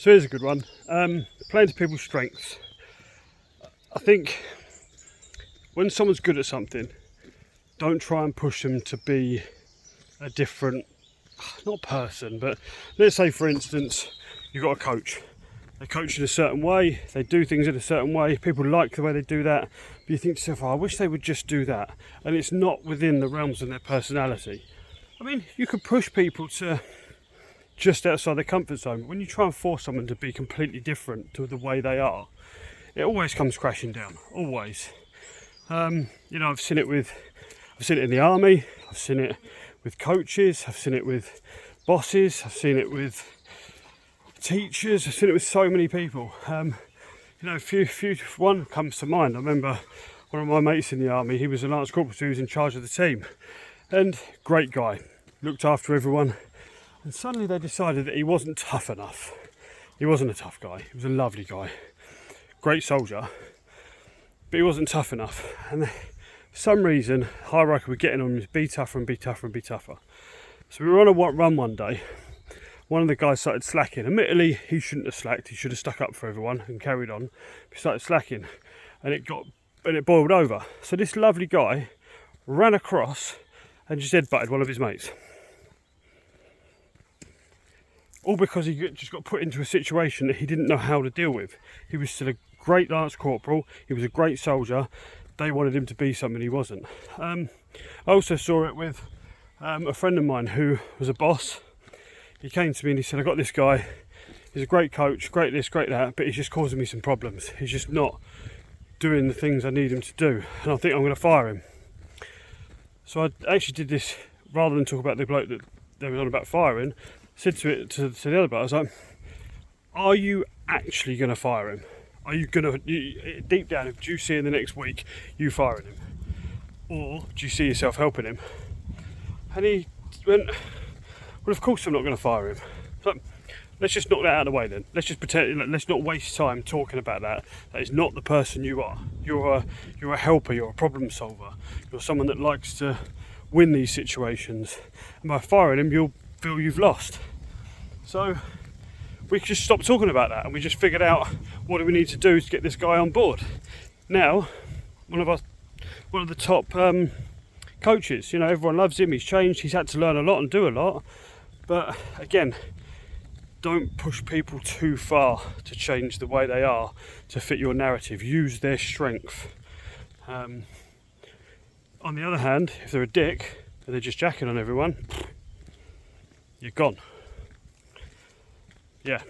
So here's a good one. Playing to people's strengths. I think when someone's good at something, don't try and push them to be a different, not person, but let's say for instance, you've got a coach. They coach in a certain way, they do things in a certain way, people like the way they do that, but you think to yourself, oh, I wish they would just do that. And it's not within the realms of their personality. I mean, you could push people to just outside their comfort zone. But when you try and force someone to be completely different to the way they are, it always comes crashing down, always. I've seen it in the army, I've seen it with coaches, I've seen it with bosses, I've seen it with teachers, I've seen it with so many people. One comes to mind. I remember one of my mates in the army, he was a lance corporal, so he was in charge of the team. And great guy, looked after everyone. And suddenly they decided that he wasn't tough enough. He wasn't a tough guy, he was a lovely guy. Great soldier, but he wasn't tough enough. And for some reason, hierarchy were getting on him to be tougher and be tougher and be tougher. So we were on a run one day. One of the guys started slacking. Admittedly, he shouldn't have slacked. He should have stuck up for everyone and carried on. He started slacking, and it boiled over. So this lovely guy ran across and just headbutted one of his mates. All because he just got put into a situation that he didn't know how to deal with. He was still a great lance corporal. He was a great soldier. They wanted him to be something he wasn't. I also saw it with a friend of mine who was a boss. He came to me and he said, I got this guy. He's a great coach, great this, great that, but he's just causing me some problems. He's just not doing the things I need him to do. And I think I'm going to fire him. So I actually did this, rather than talk about the bloke that they were on about firing, said to the other bloke, I was like, are you actually going to fire him? Are you going to, deep down, do you see in the next week you firing him? Or do you see yourself helping him? And he went, well, of course I'm not going to fire him. So let's just knock that out of the way then. Let's just pretend, let's not waste time talking about that. That is not the person you are. You're a helper, you're a problem solver. You're someone that likes to win these situations. And by firing him, you'll feel you've lost. So we just stopped talking about that and we just figured out what do we need to do to get this guy on board. Now, one of the top coaches, everyone loves him, he's changed, he's had to learn a lot and do a lot. But again, don't push people too far to change the way they are to fit your narrative. Use their strength. On the other hand, if they're a dick and they're just jacking on everyone, you're gone. Yeah.